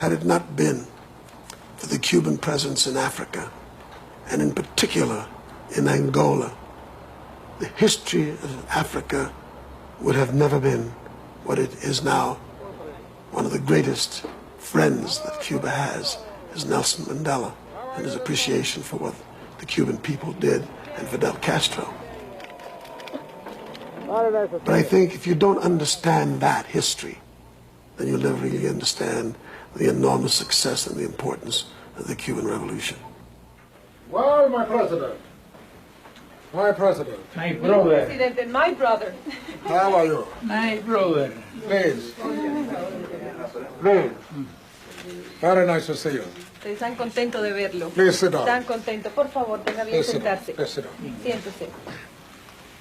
Had it not been for the Cuban presence in Africa, and in particular in Angola, the history of Africa would have never been what it is now. One of the greatest friends that Cuba has is Nelson Mandela and his appreciation for what the Cuban people did and Fidel Castro. But I think if you don't understand that history, then you'll never really understand the enormous success and the importance of the Cuban Revolution. Well, my president. My president. My brother. President, my brother. How are you? My brother. Please. Please. Very nice to see you. Están contentos de verlo. Please sit down. Están contentos. Por favor, tenga bien Please sit down. sentarse. Please sit down. Siéntese.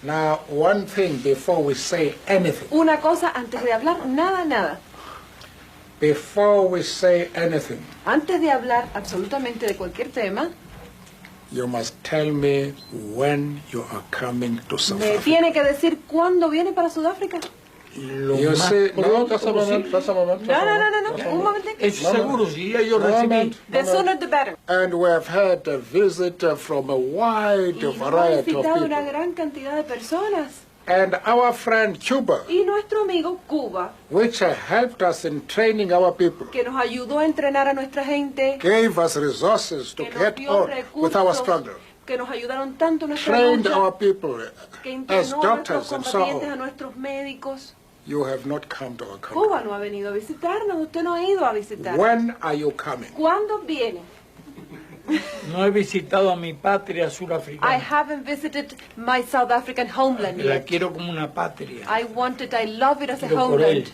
Now, one thing before we say anything. Una cosa antes de hablar, nada. Before we say anything. Antes de hablar absolutamente de cualquier tema, You must tell me when you are coming to South me Africa. tiene que decir cuándo viene para Sudáfrica. You see, no, just a moment, just a moment. No, un momentito. Es seguro, si ya yo recibí. The sooner the better. And we have had a visit from a wide Y nos ha variety of visitado una people. gran cantidad de personas. And our friend Cuba, Y nuestro amigo Cuba, which helped us in training our people, que nos ayudó a entrenar a nuestra gente, gave us resources to que nos get dio on with our recursos, struggle, que nos ayudaron tanto en nuestra trained lucha, our people que as entrenó a nuestros doctors and so combatientes, a on. nuestros médicos. You have not come to our country. Cuba no ha venido a visitarnos, usted no ha ido a visitarnos. When are you coming? ¿Cuándo viene? No he visitado a mi patria I surafricana. haven't visited my South African homeland La yet. quiero como una patria. I love it as a Quiero por él homeland.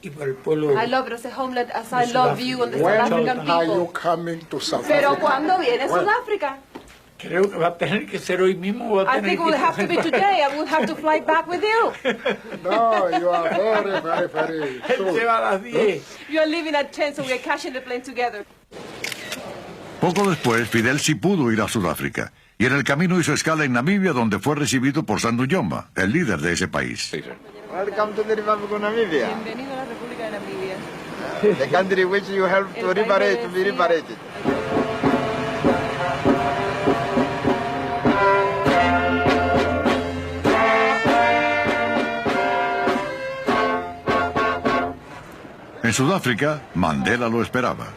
y por el pueblo. I love it as a homeland as I de love you and the South When African are you people. coming to South Pero Africa? ¿cuándo viene When? Sudáfrica? Creo que va a tener que ser hoy mismo. Va a I tener think it que will have to be today. I will have to fly back with you. No, you are very Él se soon. va a las 10. You are leaving at 10, so we are catching the plane together. Poco después, Fidel sí pudo ir a Sudáfrica, y en el camino hizo escala en Namibia, donde fue recibido por Sandu Njoma, el líder de ese país. Welcome to the Republic of Namibia, Bienvenido a la República de Namibia. the country which you helped to liberate, to be liberated. En Sudáfrica, Mandela lo esperaba.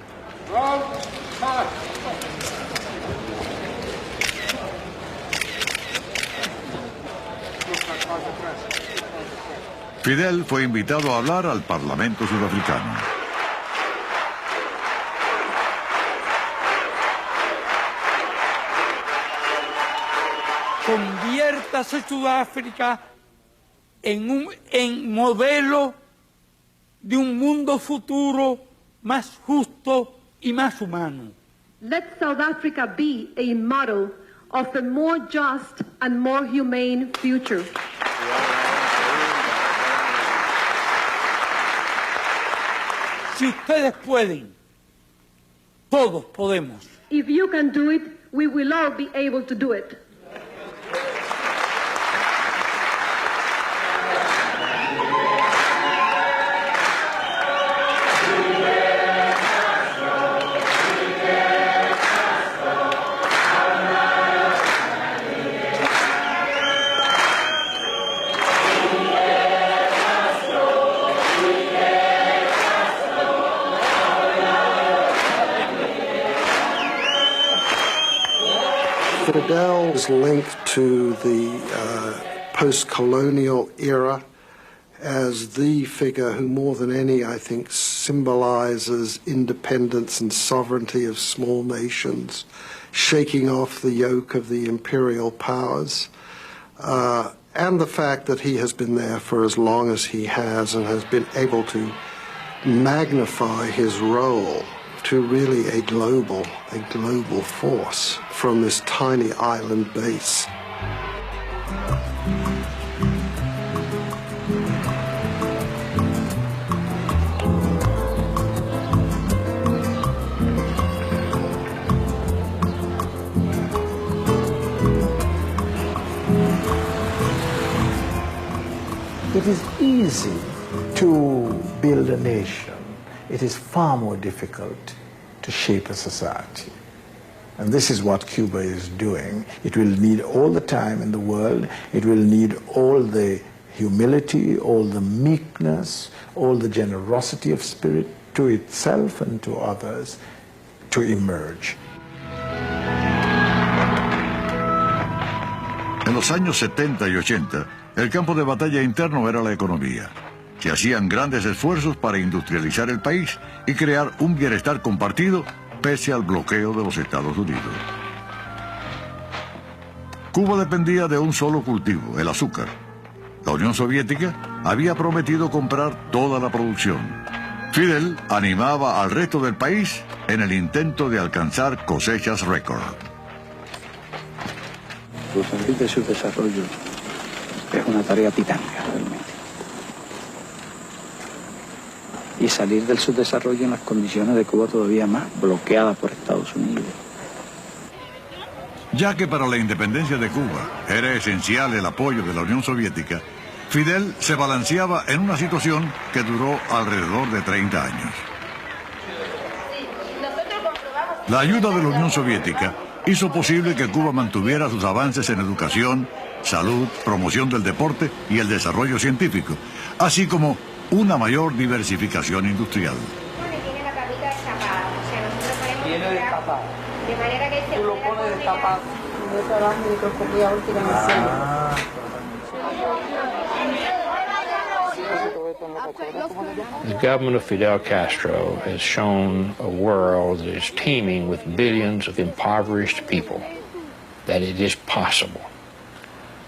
Fidel fue invitado a hablar al Parlamento sudafricano. Conviértase Sudáfrica en modelo de un mundo futuro más justo y más humano. Let South Africa be a model of a more just and more humane future. Si ustedes pueden, todos podemos. If you can do it, we will all be able to do it. Fidel's link to the post-colonial era as the figure who more than any, I think, symbolizes independence and sovereignty of small nations, shaking off the yoke of the imperial powers, and the fact that he has been there for as long as he has and has been able to magnify his role to really a global force from this tiny island base. It is easy to build a nation. it is far more difficult to shape a society. And this is what Cuba is doing. It will need all the time in the world. It will need all the humility, all the meekness, all the generosity of spirit to itself and to others to emerge. En los años 70 y 80, el campo de batalla interno era la economía. Se hacían grandes esfuerzos para industrializar el país y crear un bienestar compartido pese al bloqueo de los Estados Unidos. Cuba dependía de un solo cultivo, el azúcar. La Unión Soviética había prometido comprar toda la producción. Fidel animaba al resto del país en el intento de alcanzar cosechas récord. Salir de su desarrollo es una tarea titánica realmente. Y salir del subdesarrollo en las condiciones de Cuba todavía más bloqueada por Estados Unidos. Ya que para la independencia de Cuba era esencial el apoyo de la Unión Soviética, Fidel se balanceaba en una situación que duró alrededor de 30 años. La ayuda de la Unión Soviética hizo posible que Cuba mantuviera sus avances en educación, salud, promoción del deporte y el desarrollo científico, así como una mayor diversificación industrial. Tiene la tapita destapada, o sea, nosotros ponemos Viene destapado. de manera que se Tú lo pones destapado. Yo trabajo en microscopía óptica en el centro. The government of Fidel Castro has shown a world that is teeming with billions of impoverished people that it is possible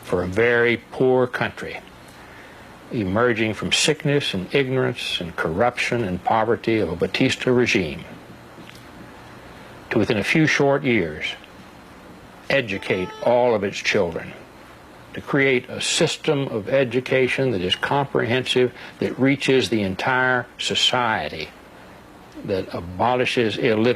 for a very poor country emerging from sickness and ignorance and corruption and poverty of a Batista regime to within a few short years educate all of its children, to create a system of education that is comprehensive, that reaches the entire society, that abolishes illiteracy.